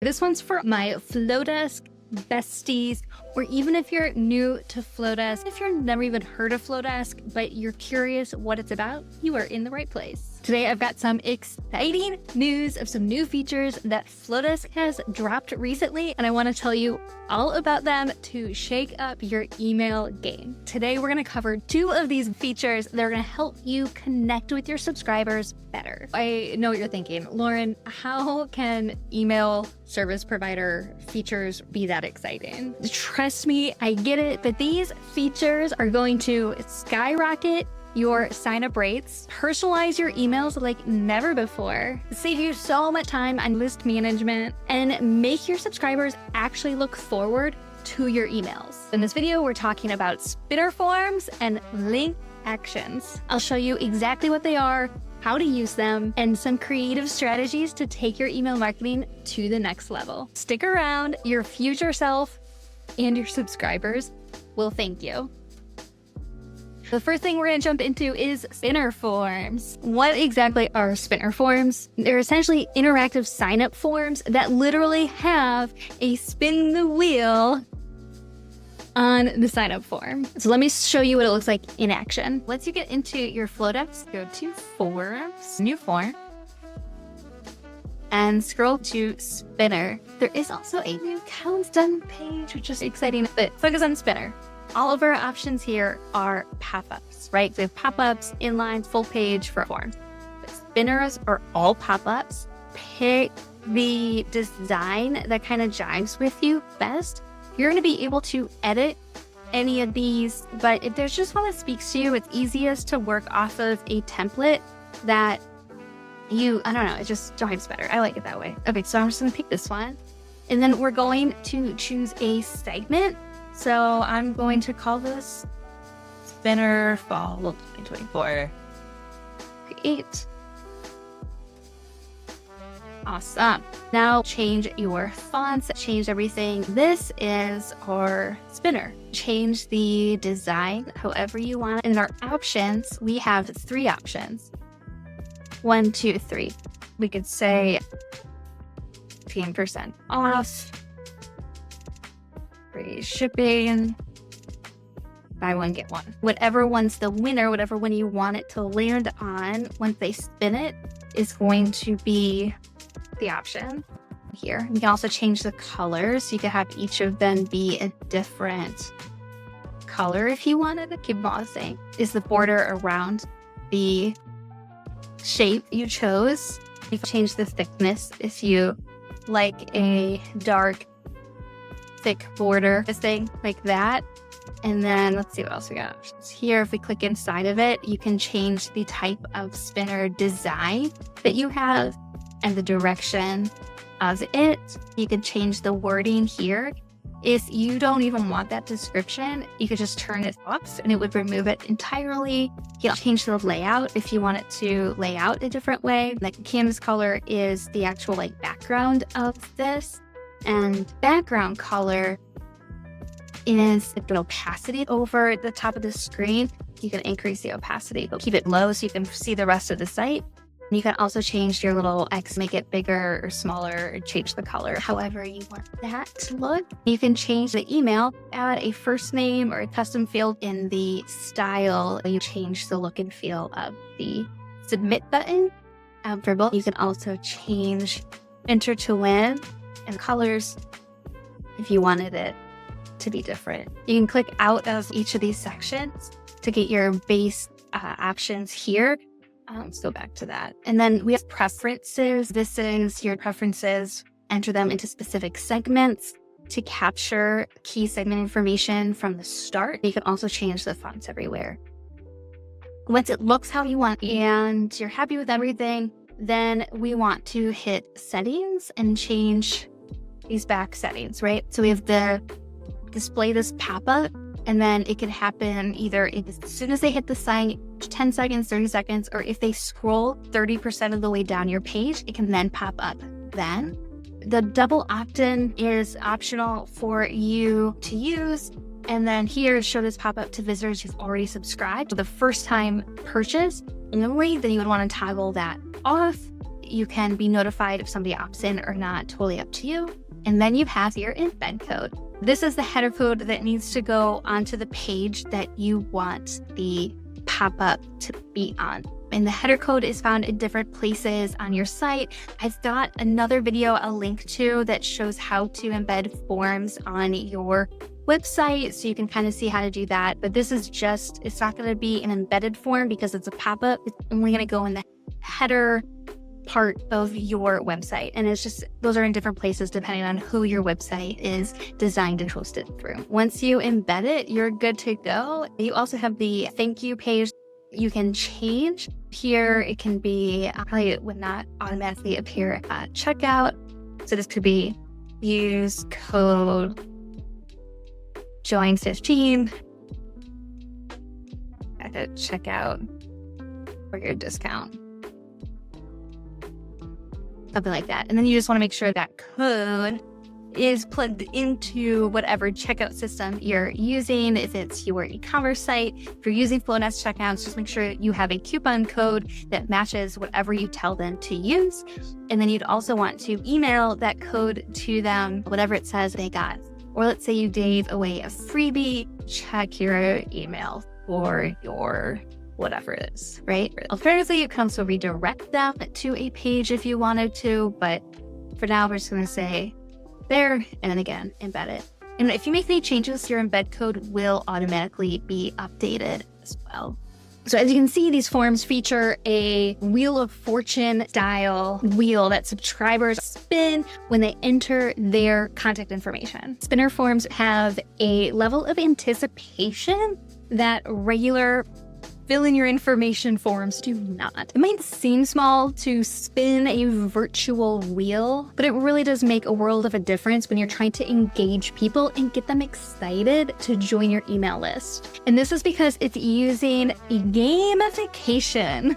This one's for my Flodesk besties, or even if you're new to Flodesk, if you've never even heard of Flodesk, but you're curious what it's about, you are in the right place. Today, I've got some exciting news of some new features that Flodesk has dropped recently, and I want to tell you all about them to shake up your email game. Today, we're going to cover 2 of these features that are going to help you connect with your subscribers better. I know what you're thinking, Lauren, how can email service provider features be that exciting? Trust me, I get it, but these features are going to skyrocket your sign-up rates, personalize your emails like never before, save you so much time on list management, and make your subscribers actually look forward to your emails. In this video, we're talking about spinner forms and link actions. I'll show you exactly what they are, how to use them, and some creative strategies to take your email marketing to the next level. Stick around, your future self and your subscribers will thank you. The first thing we're going to jump into is spinner forms. What exactly are spinner forms? They're essentially interactive sign-up forms that literally have a spin the wheel on the sign-up form. So let me show you what it looks like in action. Once you get into your Flodesk, go to Forms, New Form, and scroll to Spinner. There is also a new countdown page, which is exciting, but focus on Spinner. All of our options here are pop-ups, right? We have pop-ups, inlines, full page for forms. But spinners are all pop-ups. Pick the design that kind of jives with you best. You're going to be able to edit any of these, but if there's just one that speaks to you, it's easiest to work off of a template that it just jives better. I like it that way. Okay, so I'm just going to pick this one. And then we're going to choose a segment. So I'm going to call this Spinner Fall 2024. Create. Awesome. Now change your fonts, change everything. This is our spinner. Change the design however you want. In our options, we have 3 options. 1, 2, 3. We could say 15% off. Free shipping, buy one, get one. Whatever one's the winner, whatever one you want it to land on, once they spin it, is going to be the option here. You can also change the colors. You can have each of them be a different color if you wanted to. Keep them all the same. Is the border around the shape you chose. You can change the thickness if you like a dark thick border, this thing like that. And then let's see what else we got options here. If we click inside of it, you can change the type of spinner design that you have and the direction of it. You can change the wording here. If you don't even want that description, you could just turn it off and it would remove it entirely. You can change the layout if you want it to lay out a different way. Like canvas color is the actual background of this. And background color is the opacity over the top of the screen. You can increase the opacity, but keep it low so you can see the rest of the site. And you can also change your little X, make it bigger or smaller, or change the color however you want that to look. You can change the email, add a first name or a custom field in the style. You change the look and feel of the submit button for both. You can also change enter to win and colors if you wanted it to be different. You can click out of each of these sections to get your base options here. Let's go back to that. And then we have preferences. This is your preferences. Enter them into specific segments to capture key segment information from the start. You can also change the fonts everywhere. Once it looks how you want and you're happy with everything, then we want to hit settings and change these back settings, right? So we have the display this pop-up, and then it can happen either as soon as they hit the site, 10 seconds, 30 seconds, or if they scroll 30% of the way down your page, it can then pop up then. The double opt-in is optional for you to use. And then here, show this pop-up to visitors who've already subscribed. So the first time purchase only, then you would want to toggle that off. You can be notified if somebody opts in or not, totally up to you. And then you have your embed code. This is the header code that needs to go onto the page that you want the pop-up to be on. And the header code is found in different places on your site. I've got another video I'll link to that shows how to embed forms on your website, so you can kind of see how to do that. But this is just, it's not going to be an embedded form because it's a pop-up. It's only going to go in the header part of your website. And it's just, those are in different places depending on who your website is designed and hosted through. Once you embed it, you're good to go. You also have the thank you page. You can change here. It can be, probably it would not automatically appear at checkout. So this could be use code JOIN15 at checkout for your discount. Something like that. And then you just want to make sure that code is plugged into whatever checkout system you're using. If it's your e-commerce site, if you're using Flodesk checkouts, just make sure you have a coupon code that matches whatever you tell them to use. And then you'd also want to email that code to them, whatever it says they got. Or let's say you gave away a freebie, check your email for your whatever it is, right? Alternatively, you can also redirect them to a page if you wanted to, but for now, we're just going to say there, and then again, embed it. And if you make any changes, your embed code will automatically be updated as well. So as you can see, these forms feature a Wheel of Fortune style wheel that subscribers spin when they enter their contact information. Spinner forms have a level of anticipation that regular fill in your information forms do not. It might seem small to spin a virtual wheel, but it really does make a world of a difference when you're trying to engage people and get them excited to join your email list. And this is because it's using gamification.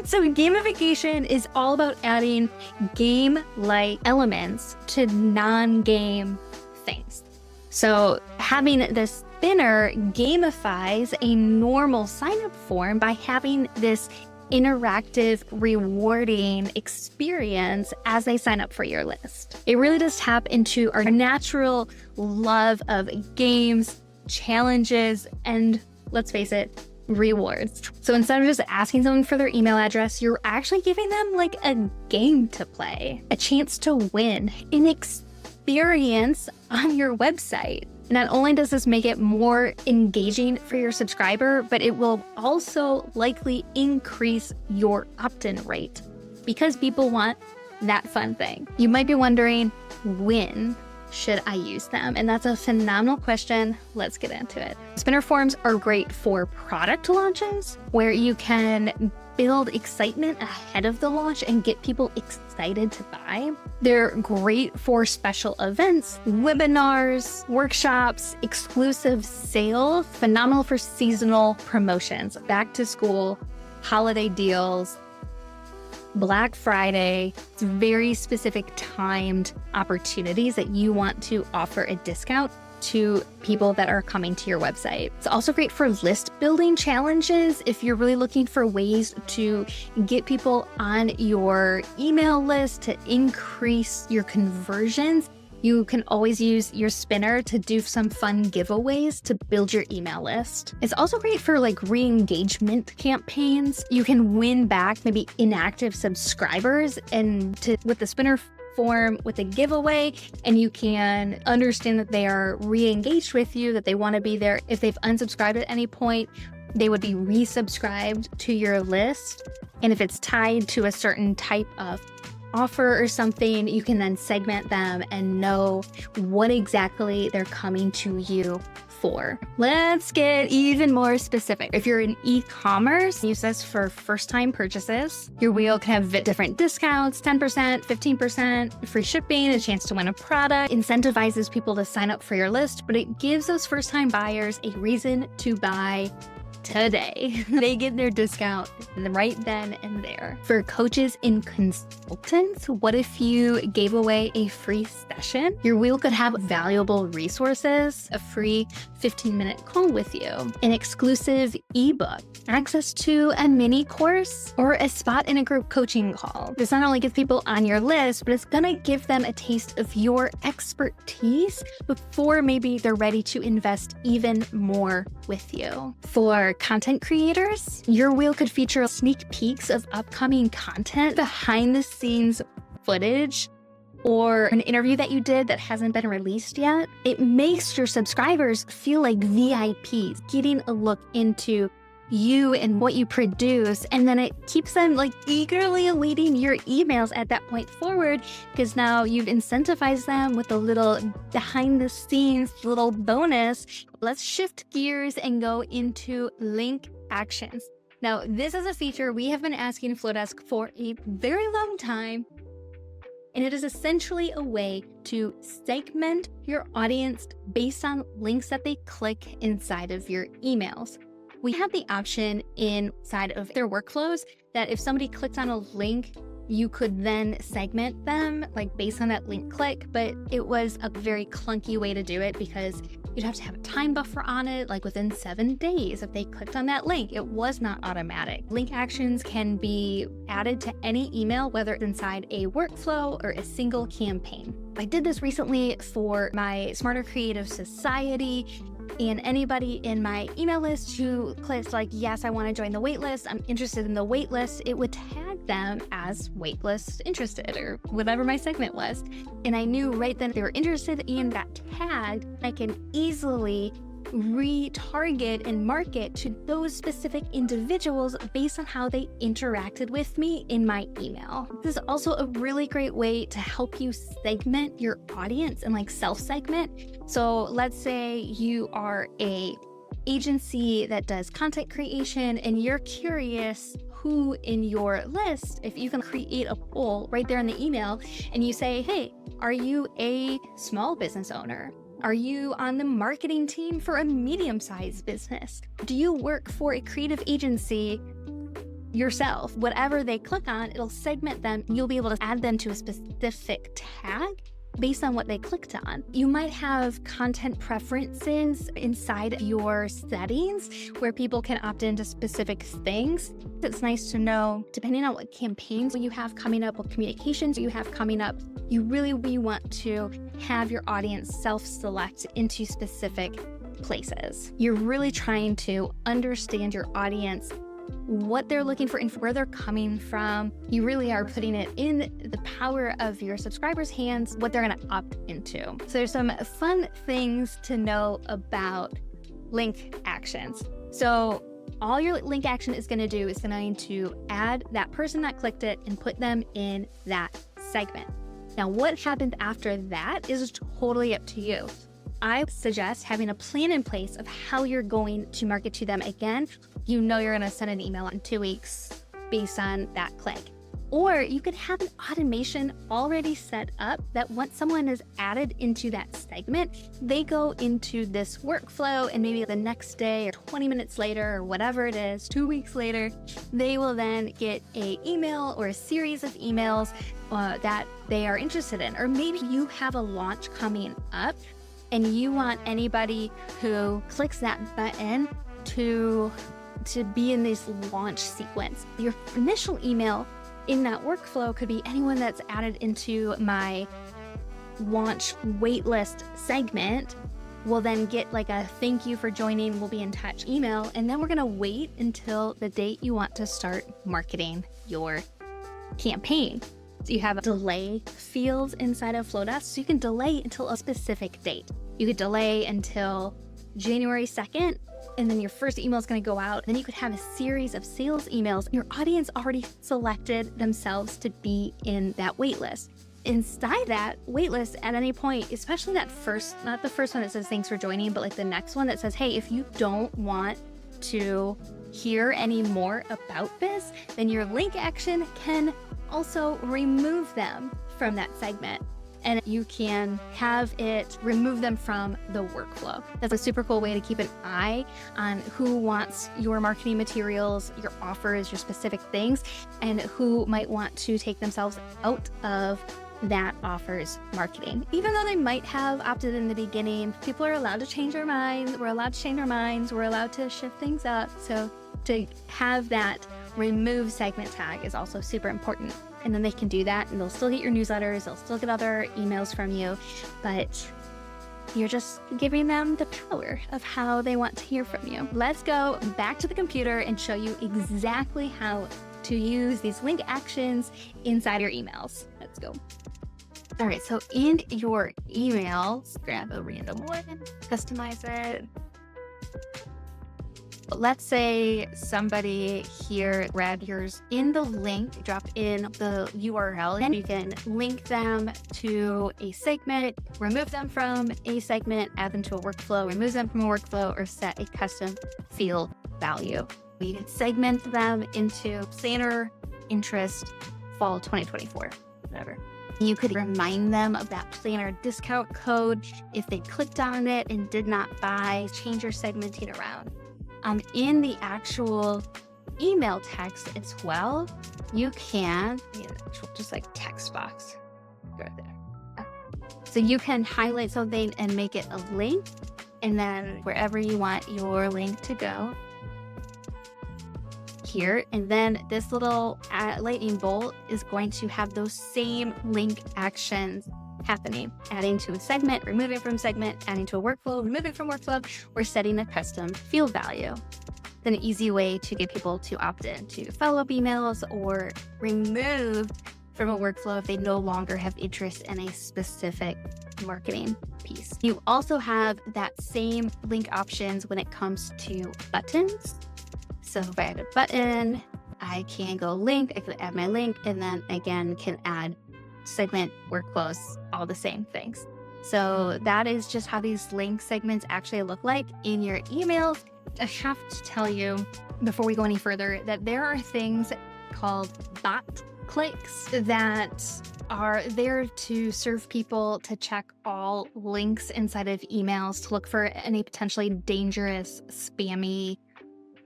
So gamification is all about adding game-like elements to non-game things. So having this spinner gamifies a normal sign-up form by having this interactive, rewarding experience as they sign up for your list. It really does tap into our natural love of games, challenges, and let's face it, rewards. So instead of just asking someone for their email address, you're actually giving them like a game to play, a chance to win, an experience on your website. Not only does this make it more engaging for your subscriber, but it will also likely increase your opt-in rate because people want that fun thing. You might be wondering, when should I use them? And that's a phenomenal question. Let's get into it. Spinner forms are great for product launches where you can build excitement ahead of the launch and get people excited to buy. They're great for special events, webinars, workshops, exclusive sales, phenomenal for seasonal promotions, back to school, holiday deals, Black Friday. It's very specific timed opportunities that you want to offer a discount to people that are coming to your website. It's also great for list building challenges. If you're really looking for ways to get people on your email list to increase your conversions, you can always use your spinner to do some fun giveaways to build your email list. It's also great for like re-engagement campaigns. You can win back maybe inactive subscribers with the spinner form with a giveaway, and you can understand that they are re-engaged with you, that they want to be there. If they've unsubscribed at any point, they would be resubscribed to your list. And if it's tied to a certain type of offer or something, you can then segment them and know what exactly they're coming to you for. Let's get even more specific. If you're in e-commerce, use this for first-time purchases. Your wheel can have different discounts, 10%, 15%, free shipping, a chance to win a product, incentivizes people to sign up for your list, but it gives those first-time buyers a reason to buy today. They get their discount right then and there. For coaches and consultants, what if you gave away a free session? Your wheel could have valuable resources, a free 15-minute call with you, an exclusive ebook, access to a mini course, or a spot in a group coaching call. This not only gets people on your list, but it's gonna give them a taste of your expertise before maybe they're ready to invest even more with you. For content creators, your wheel could feature sneak peeks of upcoming content, behind the scenes footage, or an interview that you did that hasn't been released yet. It makes your subscribers feel like VIPs, getting a look into you and what you produce, and then it keeps them like eagerly awaiting your emails at that point forward, because now you've incentivized them with a little behind the scenes little bonus. Let's shift gears and go into link actions. Now, this is a feature we have been asking Flodesk for a very long time, and it is essentially a way to segment your audience based on links that they click inside of your emails. We have the option inside of their workflows that if somebody clicks on a link, you could then segment them like based on that link click, but it was a very clunky way to do it because you'd have to have a time buffer on it, like within 7 days if they clicked on that link. It was not automatic. Link actions can be added to any email, whether it's inside a workflow or a single campaign. I did this recently for my Smarter Creative Society, and anybody in my email list who clicks like, yes, I want to join the waitlist, I'm interested in the waitlist, it would tag them as waitlist interested or whatever my segment was. And I knew right then they were interested in that tag. I can easily retarget and market to those specific individuals based on how they interacted with me in my email. This is also a really great way to help you segment your audience and like self-segment. So let's say you are a agency that does content creation and you're curious who in your list, if you can create a poll right there in the email and you say, hey, are you a small business owner? Are you on the marketing team for a medium-sized business? Do you work for a creative agency yourself? Whatever they click on, it'll segment them. You'll be able to add them to a specific tag based on what they clicked on. You might have content preferences inside your settings where people can opt into specific things. It's nice to know, depending on what campaigns you have coming up, what communications you have coming up, you really want to have your audience self-select into specific places. You're really trying to understand your audience, what they're looking for and where they're coming from. You really are putting it in the power of your subscribers' hands, what they're going to opt into. So there's some fun things to know about link actions. So all your link action is going to do is going to add that person that clicked it and put them in that segment. Now, what happens after that is totally up to you. I suggest having a plan in place of how you're going to market to them. Again, you know you're going to send an email in 2 weeks based on that click. Or you could have an automation already set up that once someone is added into that segment, they go into this workflow and maybe the next day or 20 minutes later or whatever it is, 2 weeks later, they will then get an email or a series of emails that they are interested in. Or maybe you have a launch coming up and you want anybody who clicks that button to be in this launch sequence. Your initial email in that workflow could be anyone that's added into my launch waitlist segment will then get like a thank you for joining, we'll be in touch email, and then we're gonna wait until the date you want to start marketing your campaign. So you have delay fields inside of Flodesk, so you can delay until a specific date. You could delay until January 2nd, and then your first email is going to go out. Then you could have a series of sales emails. Your audience already selected themselves to be in that waitlist. Inside that waitlist at any point, especially that first, not the first one that says thanks for joining, but like the next one that says, hey, if you don't want to hear any more about this, then your link action can also remove them from that segment. and you can have it remove them from the workflow. That's a super cool way to keep an eye on who wants your marketing materials, your offers, your specific things, and who might want to take themselves out of that offers marketing. Even though they might have opted in the beginning, people are allowed to change their minds. We're allowed to change our minds. We're allowed to shift things up. So to have that remove segment tag is also super important. And then they can do that and they'll still get your newsletters. They'll still get other emails from you, but you're just giving them the power of how they want to hear from you. Let's go back to the computer and show you exactly how to use these link actions inside your emails. Let's go. All right, so in your emails, grab a random one, customize it. Let's say somebody here grabbed yours in the link, drop in the URL, and you can link them to a segment, remove them from a segment, add them to a workflow, remove them from a workflow, or set a custom field value. You can segment them into planner, interest, fall 2024, whatever. You could remind them of that planner discount code if they clicked on it and did not buy, change your segmenting around. In the actual email text as well, you can, just like text box right there. So you can highlight something and make it a link, and then wherever you want your link to go, here, and then this little lightning bolt is going to have those same link actions happening, adding to a segment, removing from segment, adding to a workflow, removing from workflow, or setting a custom field value. Then an easy way to get people to opt in to follow-up emails or remove from a workflow if they no longer have interest in a specific marketing piece. You also have that same link options when it comes to buttons. So if I add a button, I can go link, I can add my link, and then again can add segment, workflows, all the same things. So that is just how these link segments actually look like in your emails. I have to tell you before we go any further that there are things called bot clicks that are there to serve people to check all links inside of emails to look for any potentially dangerous, spammy,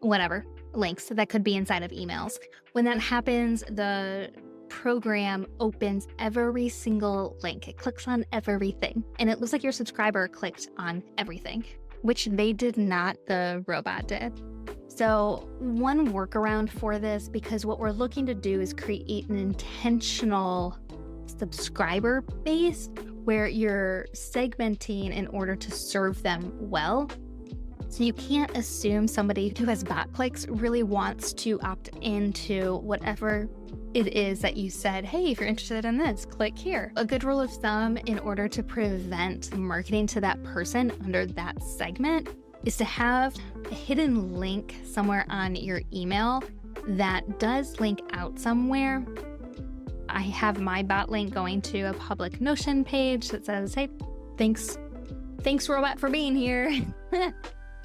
whatever links that could be inside of emails. When that happens, the program opens every single link. It clicks on everything. And it looks like your subscriber clicked on everything, which they did not, the robot did. So one workaround for this, because what we're looking to do is create an intentional subscriber base where you're segmenting in order to serve them well. So you can't assume somebody who has bot clicks really wants to opt into whatever it is that you said, hey, if you're interested in this, click here. A good rule of thumb in order to prevent marketing to that person under that segment is to have a hidden link somewhere on your email that does link out somewhere. I have my bot link going to a public Notion page that says, hey, thanks robot for being here.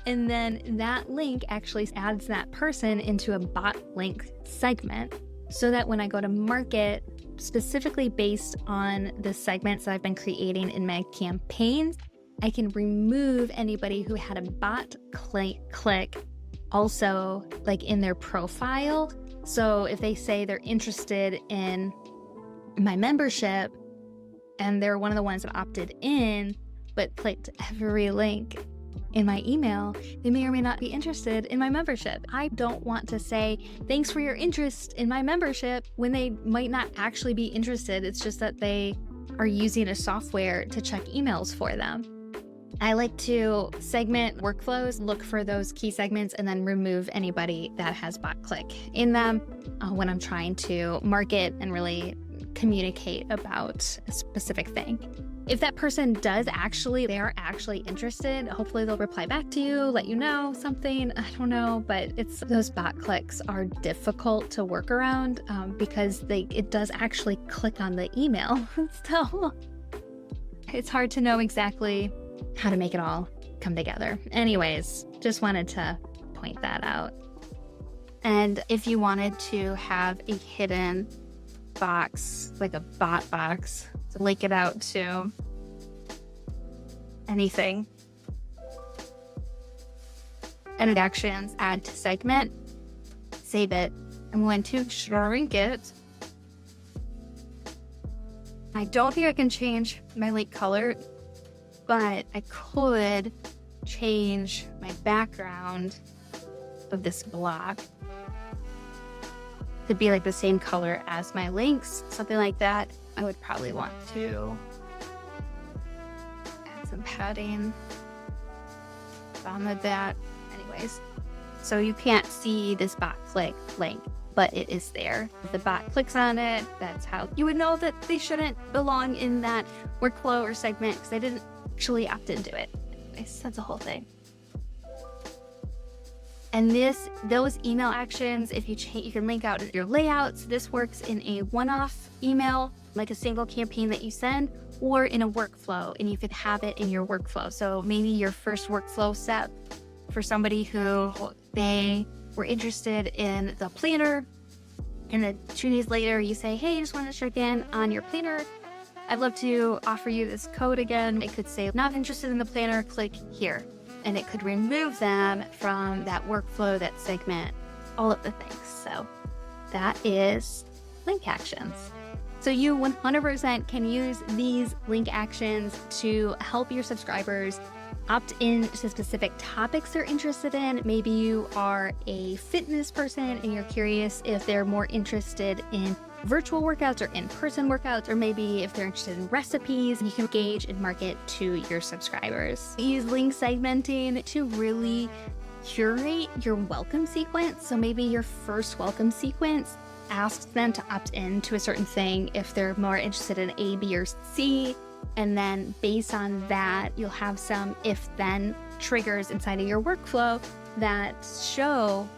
And then that link actually adds that person into a bot link segment so that when I go to market, specifically based on the segments that I've been creating in my campaigns, I can remove anybody who had a bot click also like in their profile. So if they say they're interested in my membership and they're one of the ones that opted in but clicked every link in my email, they may or may not be interested in my membership. I don't want to say, thanks for your interest in my membership, when they might not actually be interested. It's just that they are using a software to check emails for them. I like to segment workflows, look for those key segments, and then remove anybody that has bot click in them when I'm trying to market and really communicate about a specific thing. If that person they are actually interested, hopefully they'll reply back to you, let you know something, I don't know, but those bot clicks are difficult to work around because it does actually click on the email. So it's hard to know exactly how to make it all come together. Anyways, just wanted to point that out. And if you wanted to have a hidden box, like a bot box, to link it out to anything. Edit actions, add to segment, save it. I'm going to shrink it. I don't think I can change my link color, but I could change my background of this block to be like the same color as my links, something like that. I would probably want to add some padding on that. Anyways, so you can't see this bot click link, but it is there. If the bot clicks on it, that's how you would know that they shouldn't belong in that workflow or segment because they didn't actually opt into it. Anyways, that's the whole thing. And those email actions, if you change, you can link out your layouts. This works in a one-off email, like a single campaign that you send, or in a workflow, and you could have it in your workflow. So maybe your first workflow step for somebody who they were interested in the planner, and then 2 days later you say, hey, I just want to check in on your planner. I'd love to offer you this code again. It could say, not interested in the planner, click here. And it could remove them from that workflow, that segment, all of the things. So that is link actions. So you 100% can use these link actions to help your subscribers opt in to specific topics they're interested in. Maybe you are a fitness person and you're curious if they're more interested in virtual workouts or in-person workouts, or maybe if they're interested in recipes, you can engage and market to your subscribers. Use link segmenting to really curate your welcome sequence. So maybe your first welcome sequence asks them to opt in to a certain thing if they're more interested in A, B, or C. And then based on that, you'll have some if-then triggers inside of your workflow that show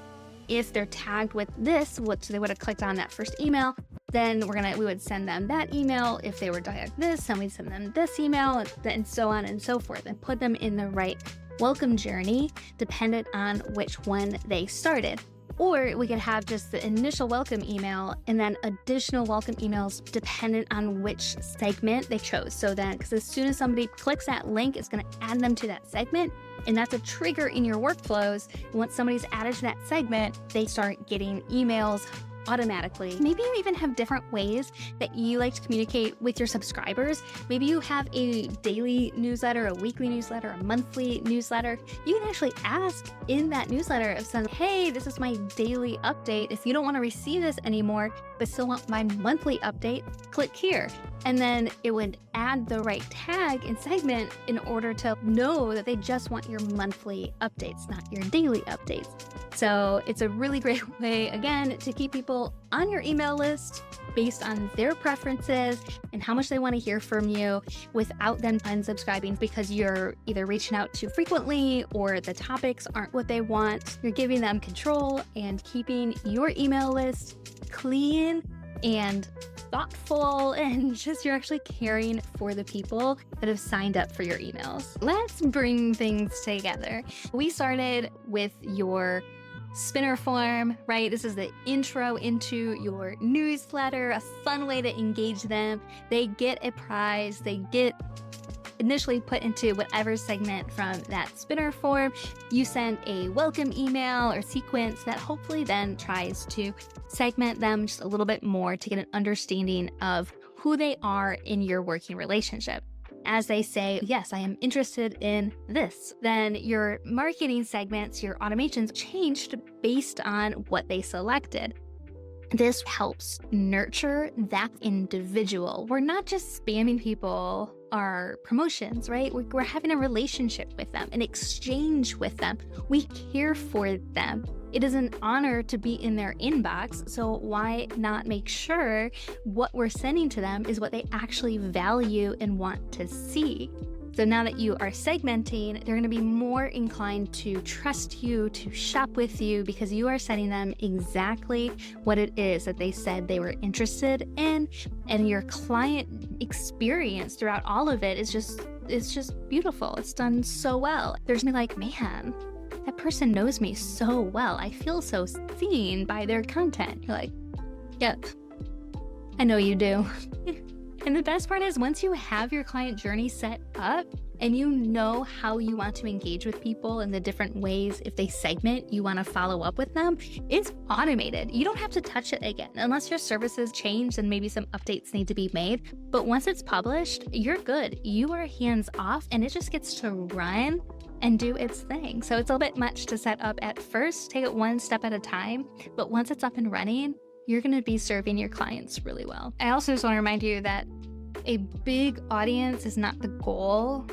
if they're tagged with this, which they would have clicked on that first email, then we would send them that email. If they were tagged this, then we'd send them this email, and so on and so forth, and put them in the right welcome journey dependent on which one they started. Or we could have just the initial welcome email and then additional welcome emails dependent on which segment they chose. So then, because as soon as somebody clicks that link, it's going to add them to that segment. And that's a trigger in your workflows. Once somebody's added to that segment, they start getting emails automatically. Maybe you even have different ways that you like to communicate with your subscribers. Maybe you have a daily newsletter, a weekly newsletter, a monthly newsletter. You can actually ask in that newsletter of some, hey, this is my daily update. If you don't want to receive this anymore, but still want my monthly update, click here. And then it would add the right tag and segment in order to know that they just want your monthly updates, not your daily updates. So it's a really great way, again, to keep people on your email list based on their preferences and how much they want to hear from you without them unsubscribing because you're either reaching out too frequently or the topics aren't what they want. You're giving them control and keeping your email list clean and thoughtful, and just you're actually caring for the people that have signed up for your emails. Let's bring things together. We started with your spinner form, right? This is the intro into your newsletter, a fun way to engage them. They get a prize, they get initially put into whatever segment from that spinner form. You send a welcome email or sequence that hopefully then tries to segment them just a little bit more to get an understanding of who they are in your working relationship. As they say, yes, I am interested in this, then your marketing segments, your automations changed based on what they selected. This helps nurture that individual. We're not just spamming people our promotions, right? We're having a relationship with them, an exchange with them. We care for them. It is an honor to be in their inbox, so why not make sure what we're sending to them is what they actually value and want to see? So now that you are segmenting, they're going to be more inclined to trust you, to shop with you, because you are sending them exactly what it is that they said they were interested in. And your client experience throughout all of it is just beautiful. It's done so well. There's me like, man, that person knows me so well. I feel so seen by their content. You're like, yep, I know you do. And the best part is once you have your client journey set up and you know how you want to engage with people and the different ways, if they segment, you want to follow up with them, it's automated. You don't have to touch it again unless your services change and maybe some updates need to be made. But once it's published, you're good. You are hands off and it just gets to run and do its thing. So it's a little bit much to set up at first. Take it one step at a time. But once it's up and running, you're going to be serving your clients really well. I also just want to remind you that a big audience is not the goal.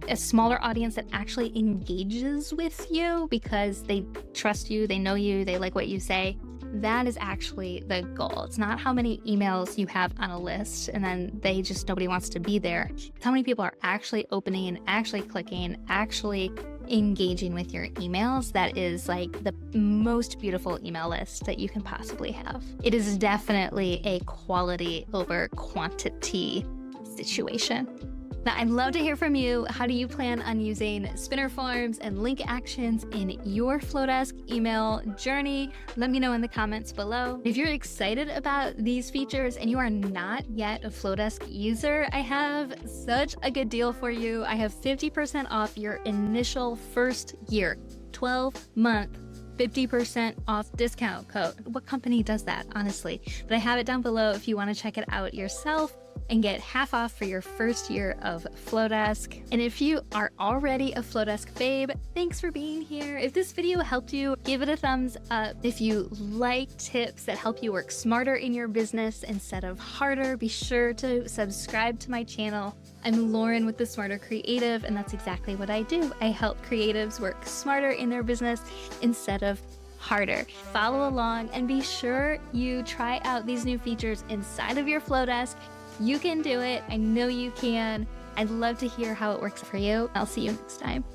A smaller audience that actually engages with you because they trust you, they know you, they like what you say, that is actually the goal. It's not how many emails you have on a list and then nobody wants to be there. It's how many people are actually opening, actually clicking, actually engaging with your emails. That is like the most beautiful email list that you can possibly have. It is definitely a quality over quantity situation. Now, I'd love to hear from you. How do you plan on using spinner forms and link actions in your Flodesk email journey? Let me know in the comments below. If you're excited about these features and you are not yet a Flodesk user, I have such a good deal for you. I have 50% off your initial first year, 12-month 50% off discount code. What company does that, honestly? But I have it down below if you want to check it out yourself and get half off for your first year of Flodesk. And if you are already a Flodesk babe, thanks for being here. If this video helped you, give it a thumbs up. If you like tips that help you work smarter in your business instead of harder, be sure to subscribe to my channel. I'm Lauren with The Smarter Creative, and that's exactly what I do. I help creatives work smarter in their business instead of harder. Follow along and be sure you try out these new features inside of your Flodesk. You can do it. I know you can. I'd love to hear how it works for you. I'll see you next time.